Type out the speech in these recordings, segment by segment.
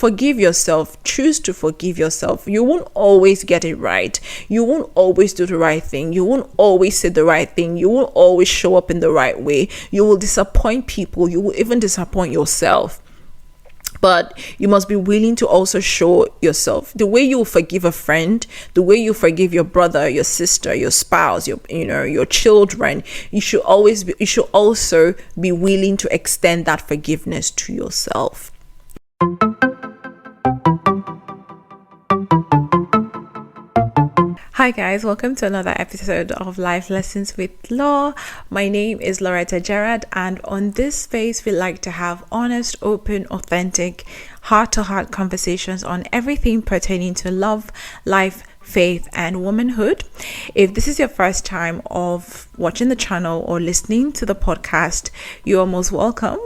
forgive yourself. Choose to forgive yourself. You won't always get it right. You won't always do the right thing. You won't always say the right thing. You won't always show up in the right way. You will disappoint people. You will even disappoint yourself. But you must be willing to also show yourself. The way you forgive a friend, the way you forgive your brother, your sister, your spouse, your children, you should also be willing to extend that forgiveness to yourself. Hi guys, welcome to another episode of Life Lessons with Lau. My name is Loretta Gerard, and on this space we like to have honest, open, authentic, heart-to-heart conversations on everything pertaining to love, life, faith, and womanhood. If this is your first time of watching the channel or listening to the podcast, you are most welcome.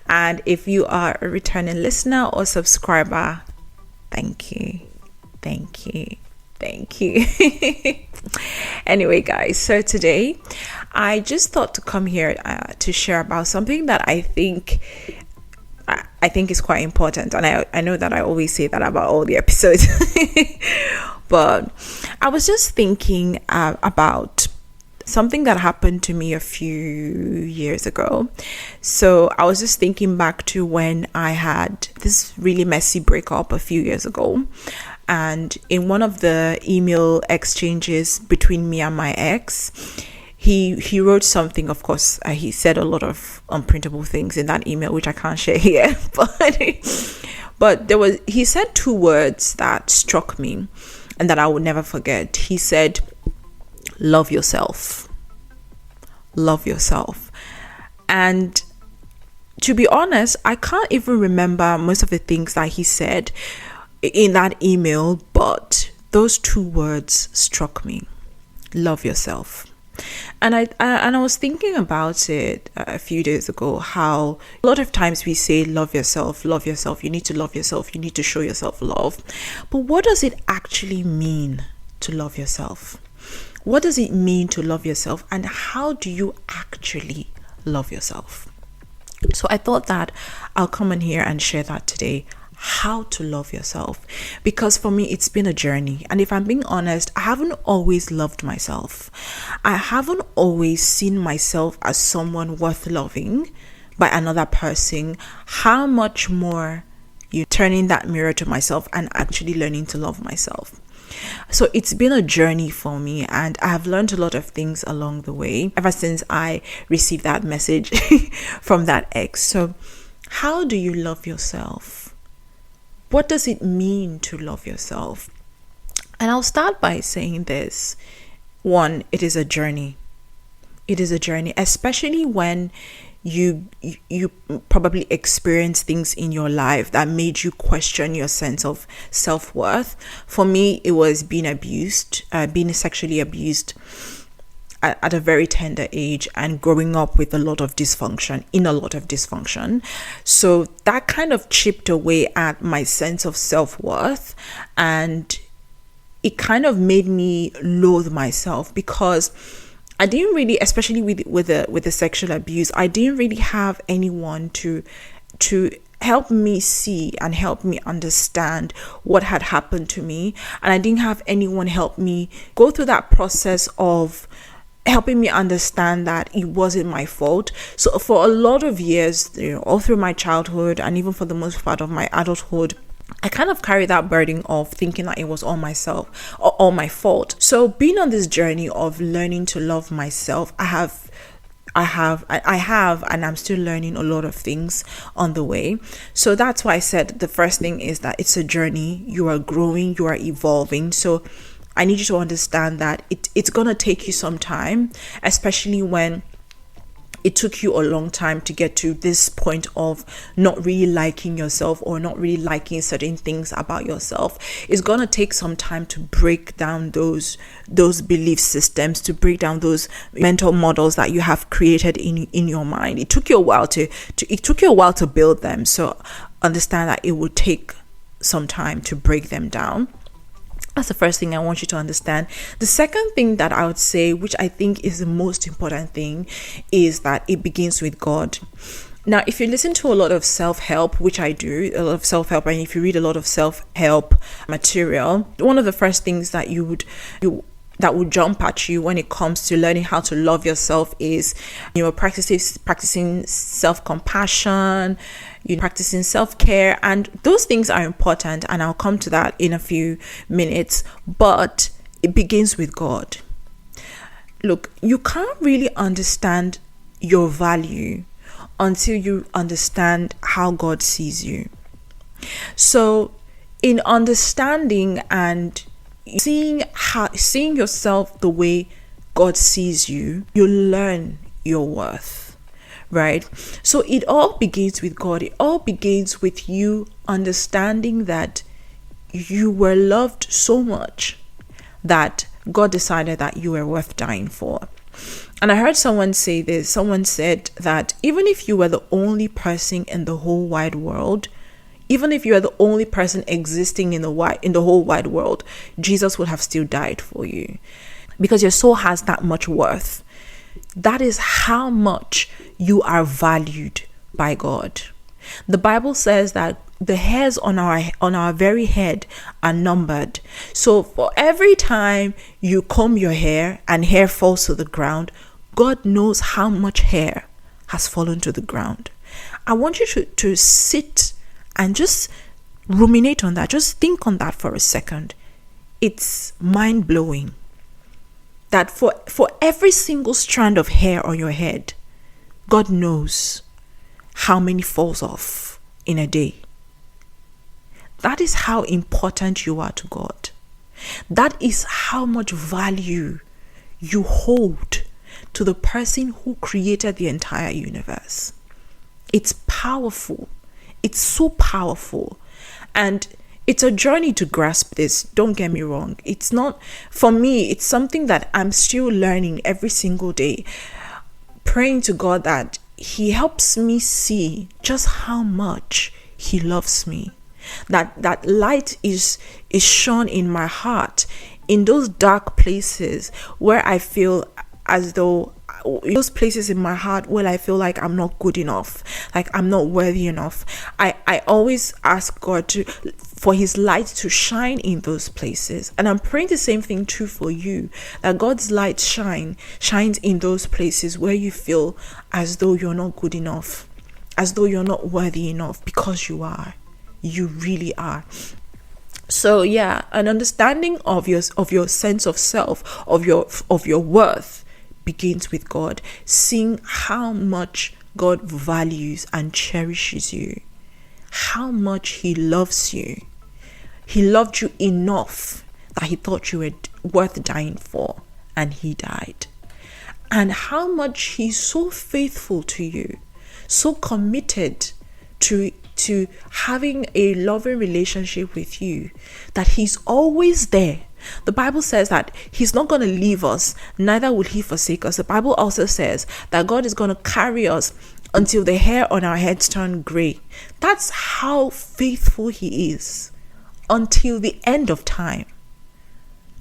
And if you are a returning listener or subscriber, thank you. Anyway, guys, so today I just thought to come here to share about something that I think is quite important, and I know that I always say that about all the episodes but I was just thinking about something that happened to me a few years ago. So I was just thinking back to when I had this really messy breakup a few years ago. And in one of the email exchanges between me and my ex, he wrote something. Of course, he said a lot of unprintable things in that email, which I can't share here. But he said two words that struck me and that I will never forget. He said, "Love yourself. Love yourself." And to be honest, I can't even remember most of the things that he said in that email, but those two words struck me. Love yourself. And I was thinking about it a few days ago, how a lot of times we say love yourself, you need to love yourself, you need to show yourself love. But what does it actually mean to love yourself? What does it mean to love yourself, and how do you actually love yourself? So I thought that I'll come in here and share that today. How to love yourself, because for me it's been a journey, and if I'm being honest, I haven't always loved myself. I haven't always seen myself as someone worth loving by another person. How much more you turning that mirror to myself and actually learning to love myself. So it's been a journey for me, and I have learned a lot of things along the way ever since I received that message from that ex. So how do you love yourself? What does it mean to love yourself? And I'll start by saying this. One, it is a journey. It is a journey, especially when you probably experience things in your life that made you question your sense of self-worth. For me, it was being sexually abused at a very tender age, and growing up with a lot of dysfunction. So that kind of chipped away at my sense of self-worth, and it kind of made me loathe myself, because I didn't really, especially with the sexual abuse, I didn't really have anyone to help me see and help me understand what had happened to me. And I didn't have anyone help me go through that process of helping me understand that it wasn't my fault. So for a lot of years, all through my childhood and even for the most part of my adulthood, I kind of carried that burden of thinking that it was all myself or all my fault. So being on this journey of learning to love myself, I have and I'm still learning a lot of things on the way. So that's why I said the first thing is that it's a journey. You are growing, you are evolving. So I need you to understand that it's going to take you some time, especially when it took you a long time to get to this point of not really liking yourself or not really liking certain things about yourself. It's going to take some time to break down those belief systems, to break down those mental models that you have created in your mind. It took you a while to build them. So understand that it will take some time to break them down. That's the first thing I want you to understand. The second thing that I would say, which I think is the most important thing, is that it begins with God. Now, if you listen to a lot of self-help, which I do, a lot of self-help, and if you read a lot of self-help material, one of the first things that that would jump at you when it comes to learning how to love yourself is, practicing self-compassion, practicing self-care, and those things are important, and I'll come to that in a few minutes, but it begins with God. Look, you can't really understand your value until you understand how God sees you. So in understanding and seeing yourself the way God sees you, you learn your worth, right? So it all begins with God. It all begins with you understanding that you were loved so much that God decided that you were worth dying for. And I heard someone say this. Someone said that even if you were the only person in the whole wide world, even if you are the only person existing in the whole wide world, Jesus would have still died for you, because your soul has that much worth. That is how much you are valued by God. The Bible says that the hairs on our very head are numbered. So for every time you comb your hair and hair falls to the ground, God knows how much hair has fallen to the ground. I want you to sit and just ruminate on that. Just think on that for a second. It's mind-blowing that for every single strand of hair on your head, God knows how many falls off in a day. That is how important you are to God. That is how much value you hold to the person who created the entire universe. It's powerful. It's so powerful. And it's a journey to grasp this. Don't get me wrong. It's not, for me, it's something that I'm still learning every single day. Praying to God that He helps me see just how much He loves me. That light is shone in my heart in those dark places where I feel as though, those places in my heart where I feel like I'm not good enough, like I'm not worthy enough. I always ask God for His light to shine in those places. And I'm praying the same thing too for you, that God's light shines in those places where you feel as though you're not good enough, as though you're not worthy enough, because you are. You really are. So yeah, an understanding of your sense of self, of your worth, begins with God. Seeing how much God values and cherishes you, how much He loves you. He loved you enough that He thought you were worth dying for, and He died. And how much He's so faithful to you, so committed to having a loving relationship with you, that He's always there. The Bible says that He's not going to leave us, neither will He forsake us. The Bible also says that God is going to carry us until the hair on our heads turn gray. That's how faithful He is until the end of time.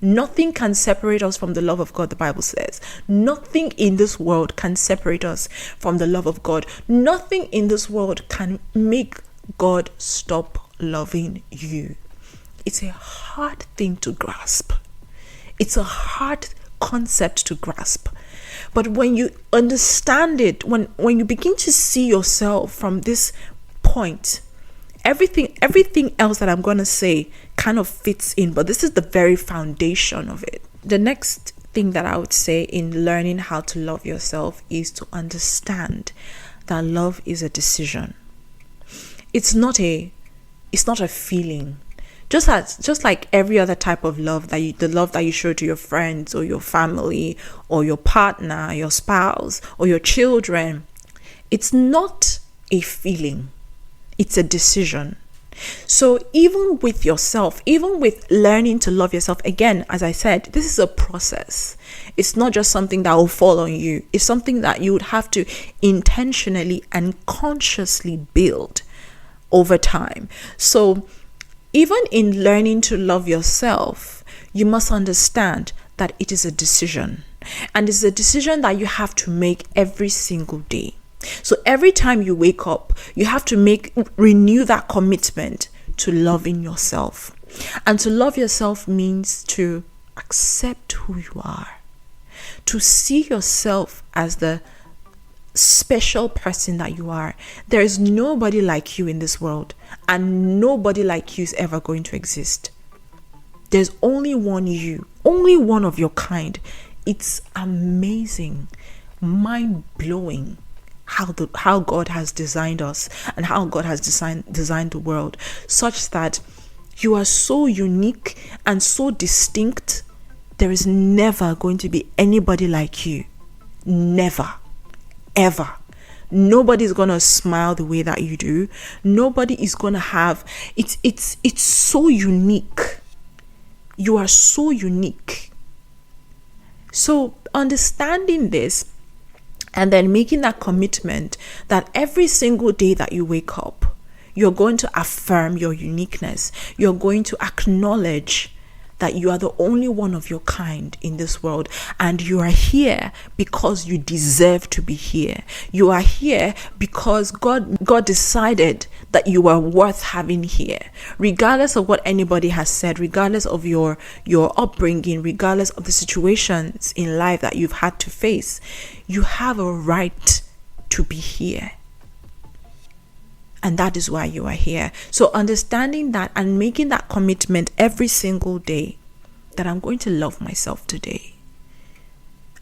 Nothing can separate us from the love of God, the Bible says. Nothing in this world can separate us from the love of God. Nothing in this world can make God stop loving you. It's a hard thing to grasp. It's a hard concept to grasp. But when you understand it, when you begin to see yourself from this point, everything else that I'm going to say kind of fits in, but this is the very foundation of it. The next thing that I would say in learning how to love yourself is to understand that love is a decision. It's not a feeling. Just like every other type of love, the love that you show to your friends or your family or your partner, your spouse or your children, it's not a feeling. It's a decision. So even with yourself, even with learning to love yourself, again, as I said, this is a process. It's not just something that will fall on you. It's something that you would have to intentionally and consciously build over time. So even in learning to love yourself, you must understand that it is a decision. And it's a decision that you have to make every single day. So every time you wake up, you have to renew that commitment to loving yourself. And to love yourself means to accept who you are, to see yourself as the special person that you are. There is nobody like you in this world, and nobody like you is ever going to exist. There's only one you, only one of your kind. It's amazing, mind-blowing how God has designed us and how God has designed the world, such that you are so unique and so distinct. There is never going to be anybody like you. Never, ever. Nobody's gonna smile the way that you do. Nobody is gonna have it's so unique. You are so unique. So understanding this, and then making that commitment that every single day that you wake up, you're going to affirm your uniqueness. You're going to acknowledge that you are the only one of your kind in this world, and you are here because you deserve to be here. You are here because God decided that you are worth having here, regardless of what anybody has said, regardless of your upbringing, regardless of the situations in life that you've had to face. You have a right to be here. And that is why you are here. So understanding that and making that commitment every single day, that I'm going to love myself today.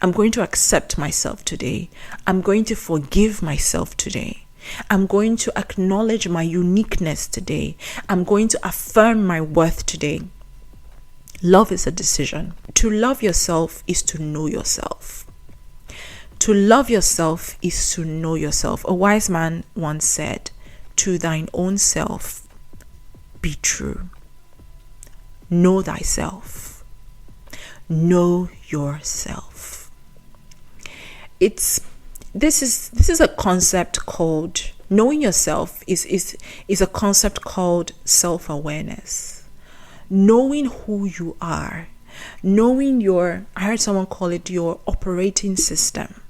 I'm going to accept myself today. I'm going to forgive myself today. I'm going to acknowledge my uniqueness today. I'm going to affirm my worth today. Love is a decision. To love yourself is to know yourself. To love yourself is to know yourself. A wise man once said, "To thine own self be true. Know thyself. Know yourself." This is a concept called knowing yourself is a concept called self-awareness. Knowing who you are, knowing I heard someone call it your operating system.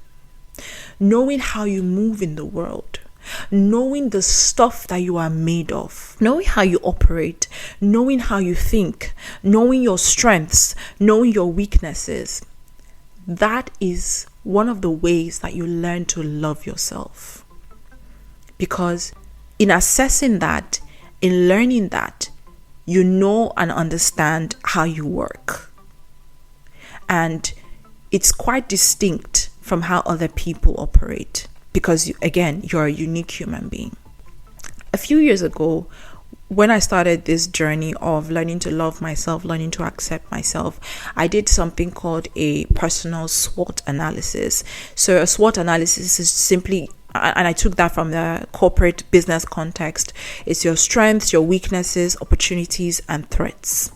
Knowing how you move in the world. Knowing the stuff that you are made of, knowing how you operate, knowing how you think, knowing your strengths, knowing your weaknesses. That is one of the ways that you learn to love yourself. Because in assessing that, in learning that, you know and understand how you work. And it's quite distinct from how other people operate. Because again, you're a unique human being. A few years ago, when I started this journey of learning to love myself, learning to accept myself, I did something called a personal SWOT analysis. So a SWOT analysis is simply, and I took that from the corporate business context, it's your strengths, your weaknesses, opportunities, and threats.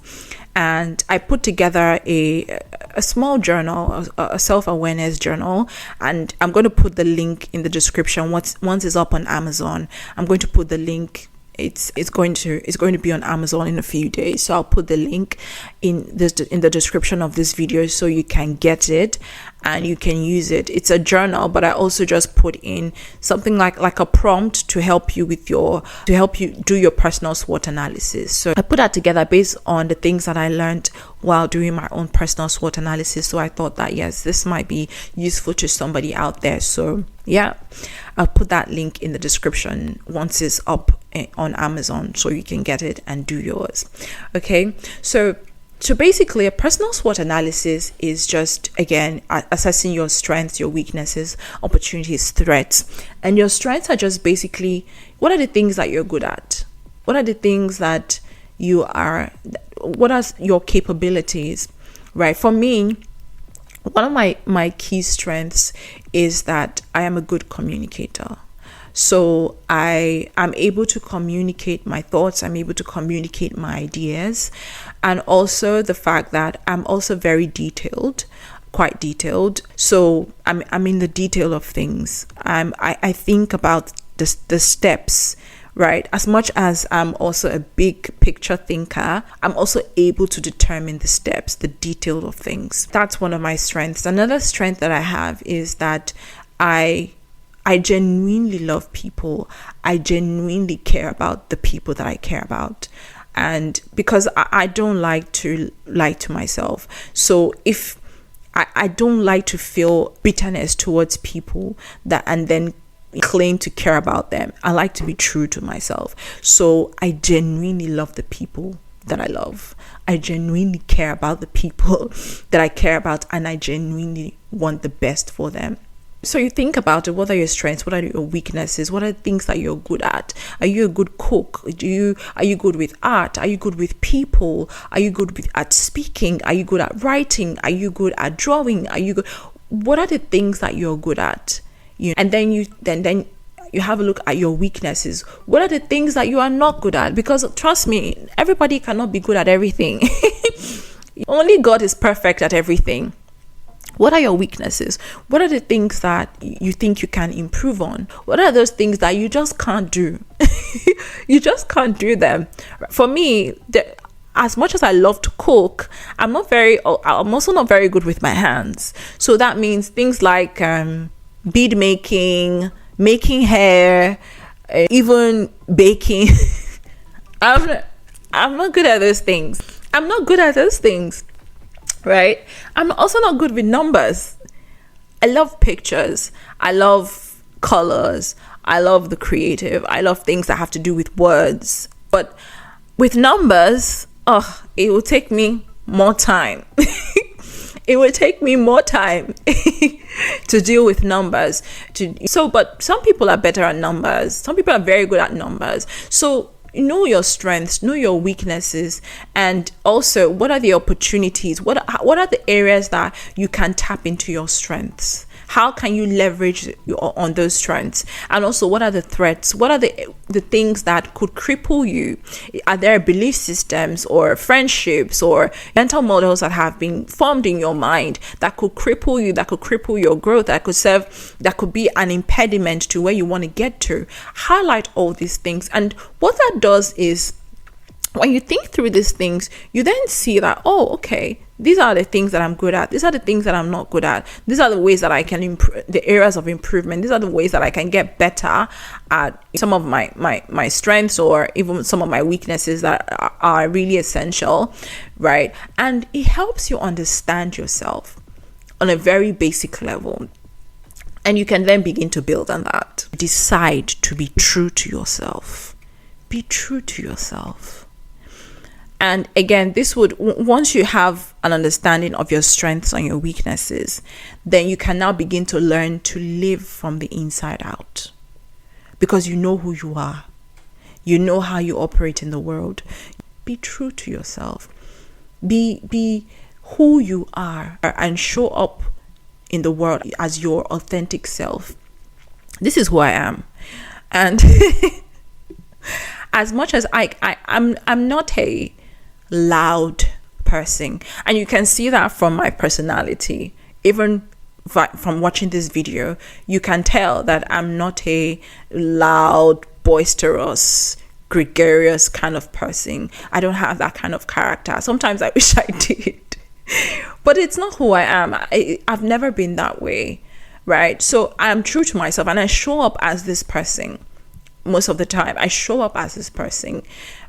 And I put together a small journal, a self-awareness journal, and I'm going to put the link in the description. Once it's up on Amazon, I'm going to put the link. It's going to be on Amazon in a few days, so I'll put the link in the description of this video so you can get it and you can use it. It's a journal, but I also just put in something like a prompt to help you do your personal SWOT analysis. So I put that together based on the things that I learned while doing my own personal SWOT analysis. So I thought that yes, this might be useful to somebody out there. So yeah, I'll put that link in the description once it's up on Amazon so you can get it and do yours. Okay, so basically a personal SWOT analysis is just, again, assessing your strengths, your weaknesses, opportunities, threats. And your strengths are just basically, what are the things that you're good at? What are the things that what are your capabilities, right? For me, one of my key strengths is that I am a good communicator. So I am able to communicate my thoughts. I'm able to communicate my ideas. And also the fact that I'm also very detailed, quite detailed. So I'm in the detail of things. I think about the steps, right? As much as I'm also a big picture thinker, I'm also able to determine the steps, the detail of things. That's one of my strengths. Another strength that I have is that I I genuinely love people. I genuinely care about the people that I care about. And because I don't like to lie to myself. So if I don't like to feel bitterness towards people that and then claim to care about them. I like to be true to myself. So I genuinely love the people that I love. I genuinely care about the people that I care about, and I genuinely want the best for them. So you think about it, what are your strengths? What are your weaknesses? What are the things that you're good at? Are you a good cook? Are you good with art? Are you good with people? Are you good at speaking? Are you good at writing? Are you good at drawing? Are you good? What are the things that you're good at? And then you have a look at your weaknesses. What are the things that you are not good at? Because trust me, everybody cannot be good at everything. Only God is perfect at everything. What are your weaknesses? What are the things that you think you can improve on? What are those things that you just can't do? You just can't do them. For me, as much as I love to cook, I'm also not very good with my hands. So that means things like bead making, making hair, even baking. I'm not good at those things. Right? I'm also not good with numbers. I love pictures. I love colors. I love the creative. I love things that have to do with words. But with numbers, it will take me more time. It will take me more time to deal with numbers. But some people are better at numbers. Some people are very good at numbers. So know your strengths, know your weaknesses, and also what are the opportunities? What are the areas that you can tap into your strengths? How can you leverage on those strengths? And also, what are the threats? What are the things that could cripple you? Are there belief systems or friendships or mental models that have been formed in your mind that could cripple you, that could cripple your growth, that could be an impediment to where you want to get to? Highlight all these things. And what that does is, when you think through these things, you then see that, okay, these are the things that I'm good at. These are the things that I'm not good at. These are the ways that I can improve, the areas of improvement. These are the ways that I can get better at some of my strengths, or even some of my weaknesses that are really essential, right? And it helps you understand yourself on a very basic level. And you can then begin to build on that. Decide to be true to yourself. Be true to yourself. And again, this would, once you have an understanding of your strengths and your weaknesses, then you can now begin to learn to live from the inside out. Because you know who you are. You know how you operate in the world. Be true to yourself. Be who you are, and show up in the world as your authentic self. This is who I am. And as much as I'm not a loud person, and you can see that from my personality. Even from watching this video, you can tell that I'm not a loud, boisterous, gregarious kind of person. I don't have that kind of character. Sometimes I wish I did, but it's not who I am. I've never been that way, right? So I'm true to myself, and I show up as this person. Most of the time I show up as this person,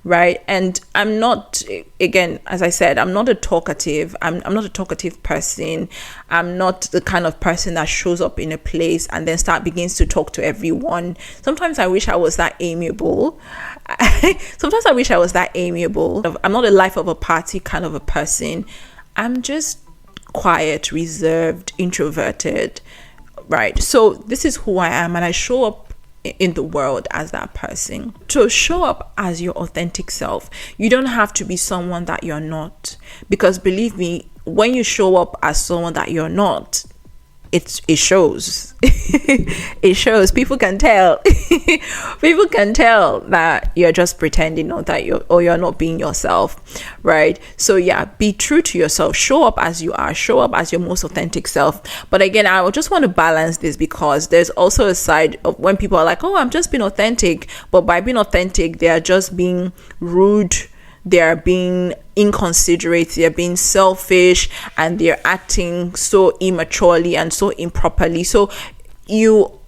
right? And I'm not, again, as I said, I'm not a talkative. I'm not a talkative person. I'm not the kind of person that shows up in a place and then begins to talk to everyone. Sometimes I wish I was that amiable. I'm not a life of a party kind of a person. I'm just quiet, reserved, introverted, right? So this is who I am, and I show up in the world as that person. To show up as your authentic self, you don't have to be someone that you're not, because believe me, when you show up as someone that you're not, it shows. It shows. People can tell. People can tell that you're just pretending, or that you're not being yourself, right? So yeah, be true to yourself. Show up as you are. Show up as your most authentic self. But again, I just want to balance this, because there's also a side of when people are like, I'm just being authentic, but by being authentic, they are just being rude. They are being inconsiderate, they're being selfish, and they're acting so immaturely and so improperly. So you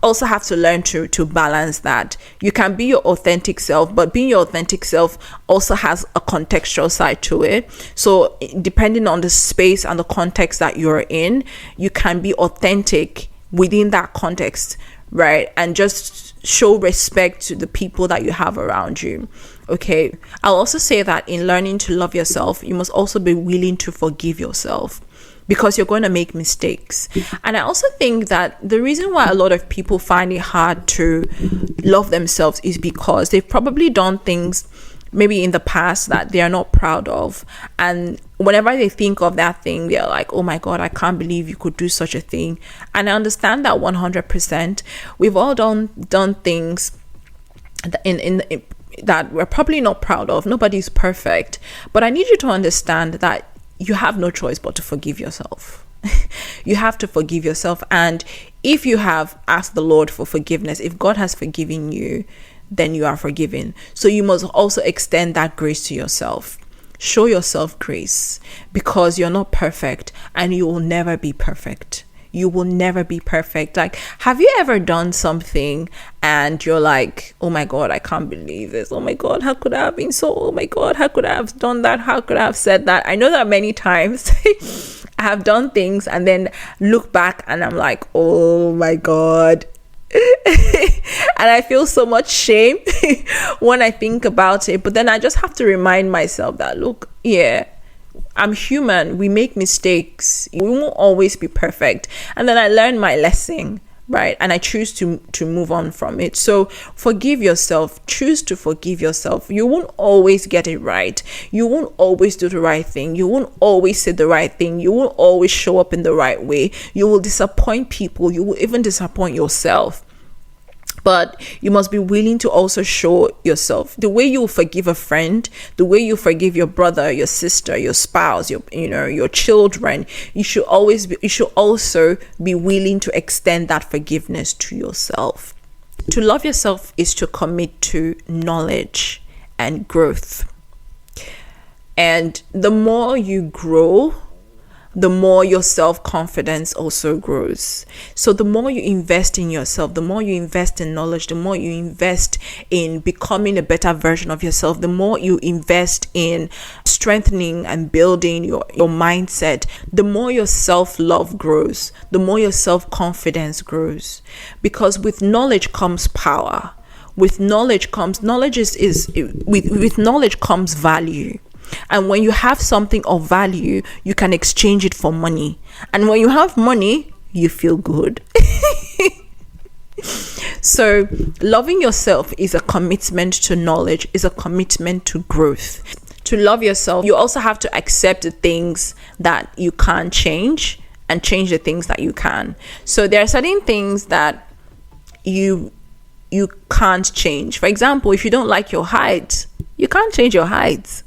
also have to learn to balance that. You can be your authentic self, but being your authentic self also has a contextual side to it. So depending on the space and the context that you're in, you can be authentic within that context, right? And just show respect to the people that you have around you. Okay, I'll also say that in learning to love yourself, you must also be willing to forgive yourself, because you're going to make mistakes. And I also think that the reason why a lot of people find it hard to love themselves is because they've probably done things maybe in the past that they are not proud of. And whenever they think of that thing, they're like, oh my God, I can't believe you could do such a thing. And I understand that 100%. We've all done things in that we're probably not proud of. Nobody's perfect. But I need you to understand that you have no choice but to forgive yourself. You have to forgive yourself. And if you have asked the Lord for forgiveness, if God has forgiven you, then you are forgiven. So you must also extend that grace to yourself. Show yourself grace, because you're not perfect and you will never be perfect. You will never be perfect. Like, have you ever done something and you're like, oh my God, I can't believe this. Oh my God, how could I have been so, oh my God, how could I have done that? How could I have said that? I know that many times I have done things and then look back and I'm like, oh my God. And I feel so much shame when I think about it. But then I just have to remind myself that, look, yeah, I'm human. We make mistakes. We won't always be perfect. And then I learned my lesson, right? And I choose to move on from it. So forgive yourself. Choose to forgive yourself. You won't always get it right. You won't always do the right thing. You won't always say the right thing. You won't always show up in the right way. You will disappoint people. You will even disappoint yourself. But you must be willing to also show yourself. The way you forgive a friend, the way you forgive your brother, your sister, your spouse, your children, you should also be willing to extend that forgiveness to yourself. To love yourself is to commit to knowledge and growth. And the more you grow, the more your self-confidence also grows. So the more you invest in yourself, the more you invest in knowledge, the more you invest in becoming a better version of yourself, the more you invest in strengthening and building your mindset, the more your self-love grows, the more your self-confidence grows. Because with knowledge comes power. With knowledge comes with knowledge comes value. And when you have something of value, you can exchange it for money. And when you have money, you feel good. So loving yourself is a commitment to knowledge, is a commitment to growth. To love yourself, you also have to accept the things that you can't change and change the things that you can. So there are certain things that you can't change. For example, if you don't like your height, you can't change your height.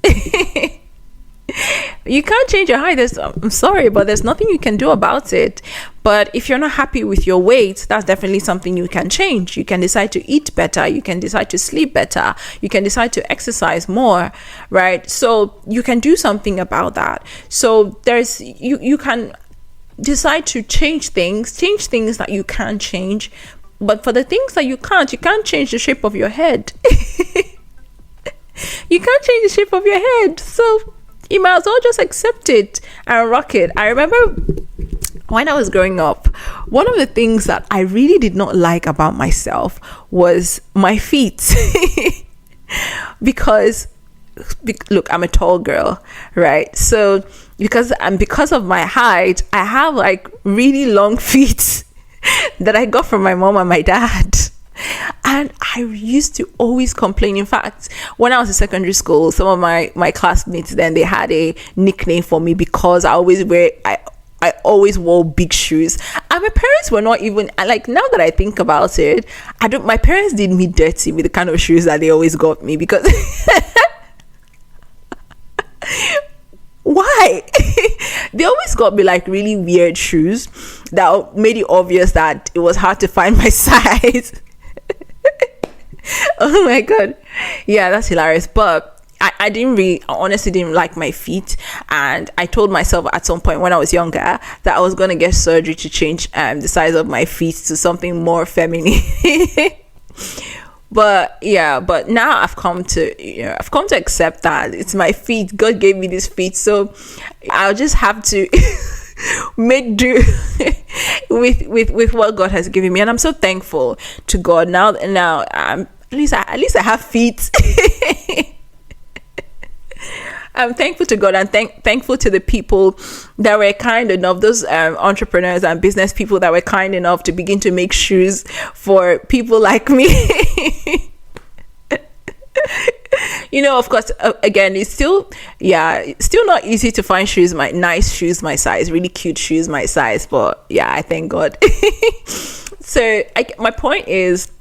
You can't change your height. I'm sorry, but there's nothing you can do about it. But if you're not happy with your weight, that's definitely something you can change. You can decide to eat better. You can decide to sleep better. You can decide to exercise more, right? So you can do something about that. So you can decide to change things that you can change. But for the things that you can't change the shape of your head. You can't change the shape of your head. So you might as well just accept it and rock it. I remember when I was growing up, one of the things that I really did not like about myself was my feet. Because, look, I'm a tall girl, right? So because of my height, I have like really long feet that I got from my mom and my dad. And I used to always complain. In fact, when I was in secondary school, some of my classmates then, they had a nickname for me because I always wore big shoes. And my parents were not even, like, now that I think about it, my parents did me dirty with the kind of shoes that they always got me, because why? They always got me like really weird shoes that made it obvious that it was hard to find my size. Oh my God. Yeah, that's hilarious. But I honestly didn't like my feet. And I told myself at some point when I was younger that I was going to get surgery to change the size of my feet to something more feminine. But now I've come to accept that it's my feet. God gave me these feet, so I'll just have to make do with what God has given me. And I'm so thankful to God now. At least I have feet. I'm thankful to God and thankful to the people that were kind enough, those entrepreneurs and business people that were kind enough to begin to make shoes for people like me. Of course, again, it's still not easy to find shoes, nice shoes my size, really cute shoes my size. But yeah, I thank God. So my point is,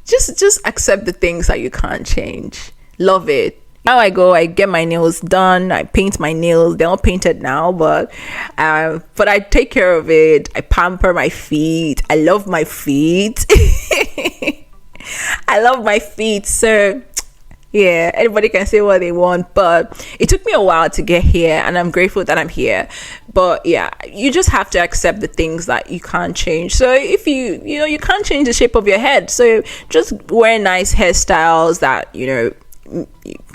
just accept the things that you can't change. Love it. Now I get my nails done. I paint my nails. They're all painted now, but I take care of it. I pamper my feet. I love my feet. I love my feet. So yeah, everybody can say what they want, but it took me a while to get here, and I'm grateful that I'm here. But yeah, you just have to accept the things that you can't change. So if you can't change the shape of your head, so just wear nice hairstyles that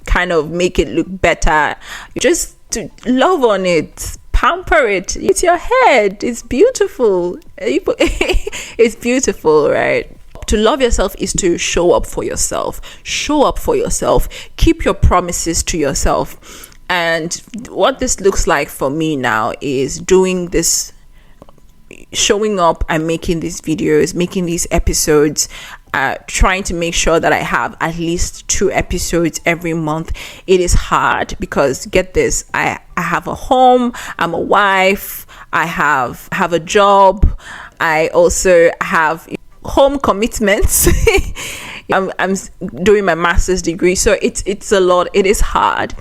kind of make it look better. Just to love on it, pamper it. It's your head. It's beautiful. It's beautiful, right? To love yourself is to show up for yourself. Keep your promises to yourself. And what this looks like for me now is doing this, showing up and making these videos, making these episodes, trying to make sure that I have at least 2 episodes every month. It is hard because, get this, I have a home, I'm a wife, I have a job, I also have home commitments. I'm doing my master's degree, so it's a lot. It is hard.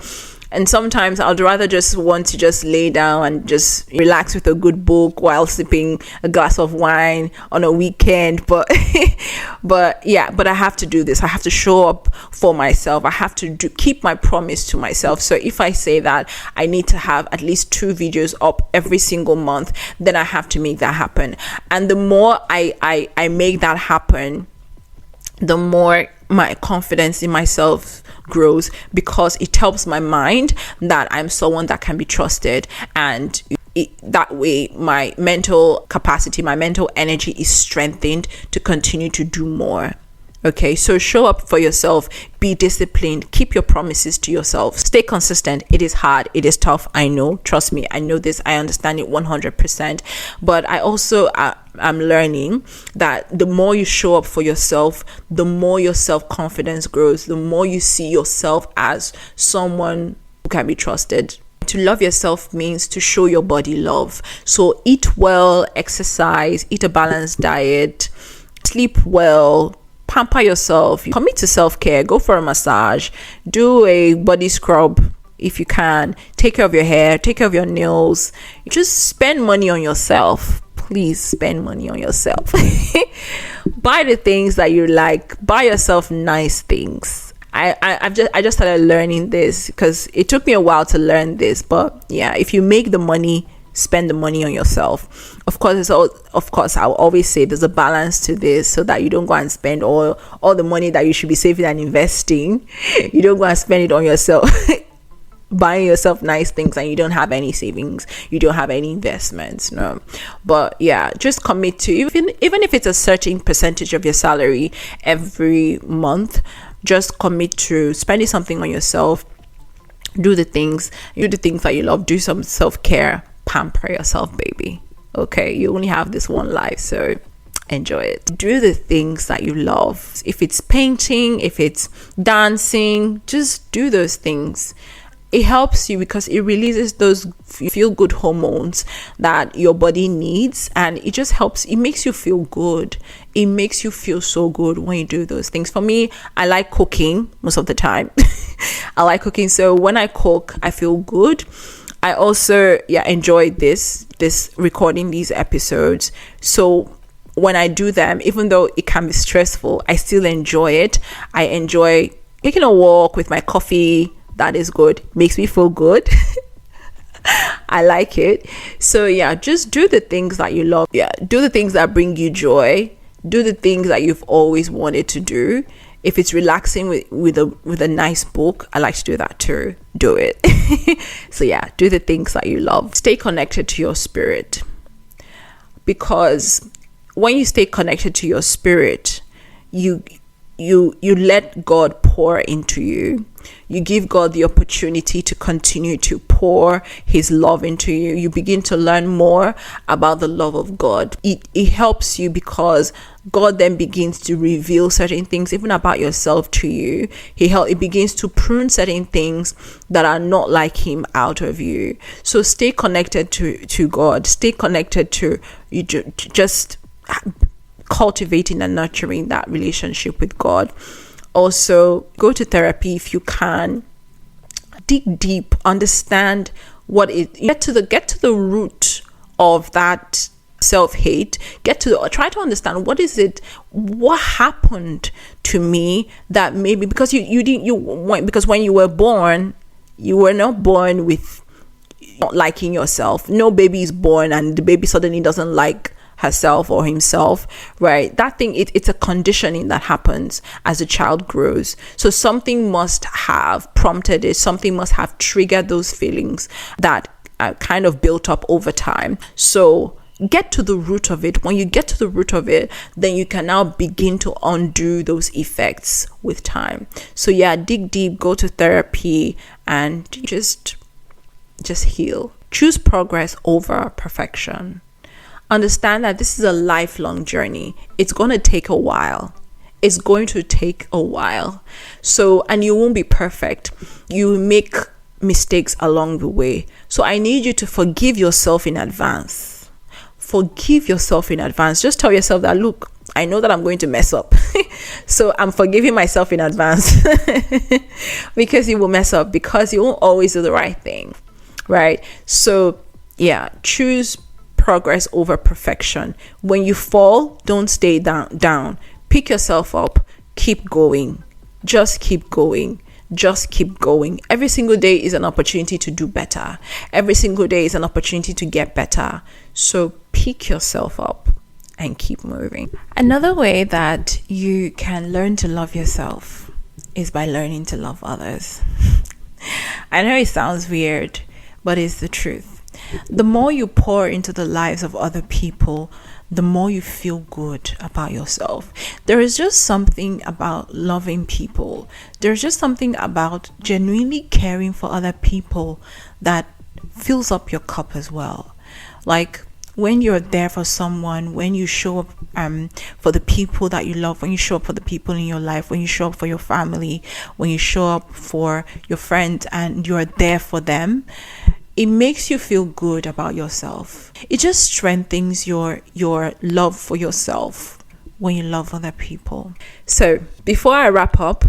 And sometimes I'd rather just want to just lay down and just relax with a good book while sipping a glass of wine on a weekend. But I have to do this. I have to show up for myself. I have to keep my promise to myself. So if I say that I need to have at least 2 videos up every single month, then I have to make that happen. And the more I make that happen, the more my confidence in myself grows, because it helps my mind that I'm someone that can be trusted, and that way my mental capacity, my mental energy is strengthened to continue to do more. Okay, so show up for yourself, be disciplined, keep your promises to yourself, stay consistent. It is hard, it is tough, I know, trust me, I know this, I understand it 100%. But I also I'm learning that the more you show up for yourself, the more your self-confidence grows, the more you see yourself as someone who can be trusted. To love yourself means to show your body love. So eat well, exercise, eat a balanced diet, sleep well, pamper yourself, commit to self-care, go for a massage, do a body scrub if you can, take care of your hair, take care of your nails, just spend money on yourself. Please spend money on yourself. Buy the things that you like, buy yourself nice things. I just started learning this because it took me a while to learn this, but yeah, if you make the money, spend the money on yourself. Of course, I'll always say there's a balance to this, so that you don't go and spend all the money that you should be saving and investing. You don't go and spend it on yourself, buying yourself nice things, and you don't have any savings, you don't have any investments. No, but yeah, just commit to, even if it's a certain percentage of your salary every month, just commit to spending something on yourself. Do the things that you love. Do some self-care. Pamper yourself, baby. Okay, you only have this one life, so enjoy it. Do the things that you love. If it's painting, if it's dancing, just do those things. It helps you because it releases those feel-good hormones that your body needs, and it just helps. It makes you feel good. It makes you feel so good when you do those things. For me, I like cooking most of the time. I like cooking, so when I cook, I feel good. I also enjoy this recording these episodes. So when I do them, even though it can be stressful, I still enjoy it. I enjoy taking a walk with my coffee, that is good. Makes me feel good. I like it. So yeah, just do the things that you love. Yeah, do the things that bring you joy. Do the things that you've always wanted to do. If it's relaxing with a nice book, I like to do that too. Do it. So yeah, do the things that you love. Stay connected to your spirit, because when you stay connected to your spirit, you let God pour into you. You give God the opportunity to continue to pour his love into you. You begin to learn more about the love of God. It helps you, because God then begins to reveal certain things even about yourself to you. It begins to prune certain things that are not like him out of you. So stay connected to God. Stay connected to you, just cultivating and nurturing that relationship with God. Also, go to therapy if you can. Dig deep, understand what it. Get to the root of that self-hate. Try to understand what happened to me that maybe, because because when you were born, you were not born with not liking yourself. No baby is born and the baby suddenly doesn't like herself or himself, right? That thing, it's a conditioning that happens as a child grows. So something must have prompted it. Something must have triggered those feelings that are kind of built up over time. So get to the root of it. When you get to the root of it, then you can now begin to undo those effects with time. So yeah, dig deep, go to therapy, and just heal. Choose progress over perfection. Understand that this is a lifelong journey. It's going to take a while. It's going to take a while. So, and you won't be perfect. You make mistakes along the way. So I need you to forgive yourself in advance. Forgive yourself in advance. Just tell yourself that, look, I know that I'm going to mess up. So I'm forgiving myself in advance because you will mess up, because you won't always do the right thing, right? So yeah, choose progress over perfection. When you fall, don't stay down. Pick yourself up. Keep going. Just keep going. Just keep going. Every single day is an opportunity to do better. Every single day is an opportunity to get better. So pick yourself up and keep moving. Another way that you can learn to love yourself is by learning to love others. I know it sounds weird, but it's the truth. The more you pour into the lives of other people, the more you feel good about yourself. There is just something about loving people. There's just something about genuinely caring for other people that fills up your cup as well. Like when you're there for someone, when you show up for the people that you love, when you show up for the people in your life, when you show up for your family, when you show up for your friends and you're there for them, it makes you feel good about yourself. It just strengthens your love for yourself when you love other people. So before I wrap up,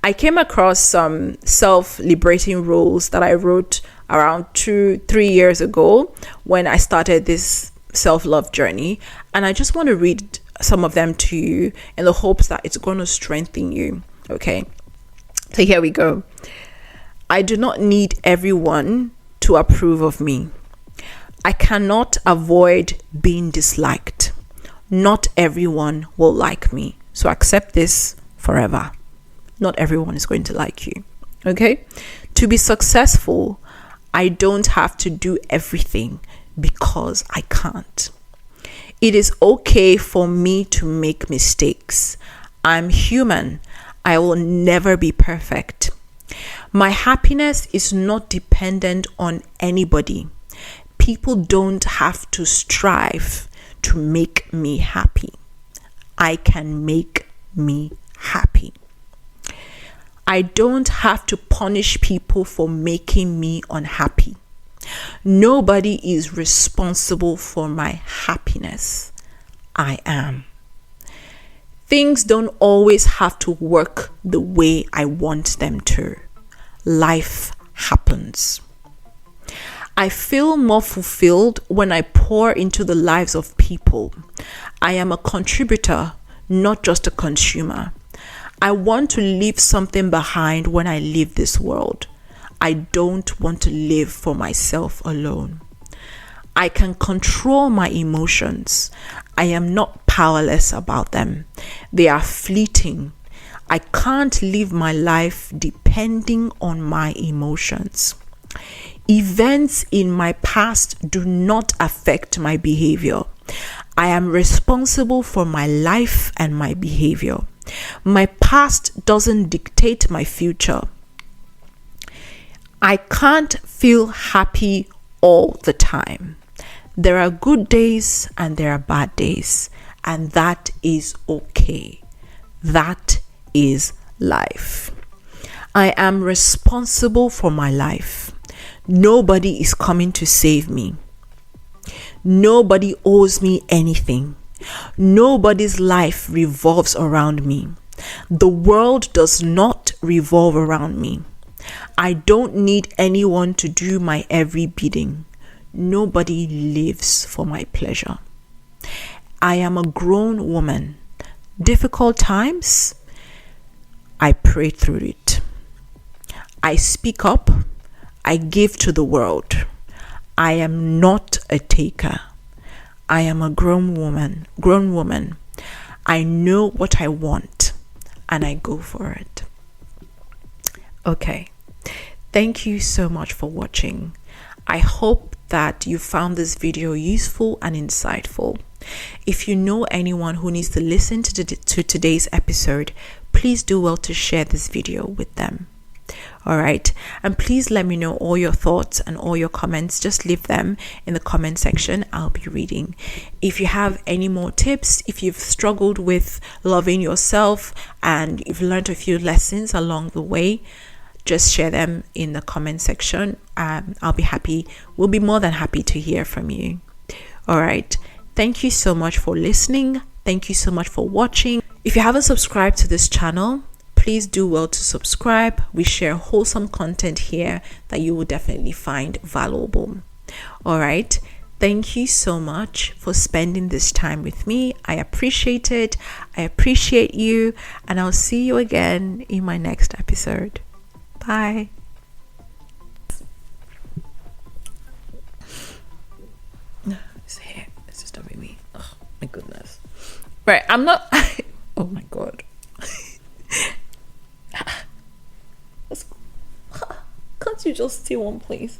I came across some self-liberating rules that I wrote around 2-3 years ago when I started this self-love journey. And I just want to read some of them to you in the hopes that it's going to strengthen you. Okay. So here we go. I do not need everyone to approve of me. I cannot avoid being disliked. Not everyone will like me. So accept this forever. Not everyone is going to like you. Okay? To be successful, I don't have to do everything because I can't. It is okay for me to make mistakes. I'm human. I will never be perfect. My happiness is not dependent on anybody. People don't have to strive to make me happy. I can make me happy. I don't have to punish people for making me unhappy. Nobody is responsible for my happiness. I am. Things don't always have to work the way I want them to. Life happens. I feel more fulfilled when I pour into the lives of people. I am a contributor, not just a consumer. I want to leave something behind when I leave this world. I don't want to live for myself alone. I can control my emotions. I am not powerless about them. They are fleeting. I can't live my life depending on my emotions. Events in my past do not affect my behavior. I am responsible for my life and my behavior. My past doesn't dictate my future. I can't feel happy all the time. There are good days and there are bad days, and that is okay. That is life. I am responsible for my life. Nobody is coming to save me. Nobody owes me anything. Nobody's life revolves around me. The world does not revolve around me. I don't need anyone to do my every bidding. Nobody lives for my pleasure. I am a grown woman. Difficult times, I pray through it. I speak up. I give to the world. I am not a taker. I am a grown woman. I know what I want and I go for it. Okay. Thank you so much for watching. I hope that you found this video useful and insightful. If you know anyone who needs to listen to today's episode, please do well to share this video with them. All right, and please let me know all your thoughts and all your comments. Just leave them in the comment section. I'll be reading. If you have any more tips, if you've struggled with loving yourself and you've learned a few lessons along the way, just share them in the comment section. We'll be more than happy to hear from you. All right, thank you so much for listening. Thank you so much for watching. If you haven't subscribed to this channel, please do well to subscribe. We share wholesome content here that you will definitely find valuable. All right. Thank you so much for spending this time with me. I appreciate it. I appreciate you. And I'll see you again in my next episode. Bye. This hair is disturbing me. Oh my goodness. Right. I'm not. Oh my God. Can't you just stay one place?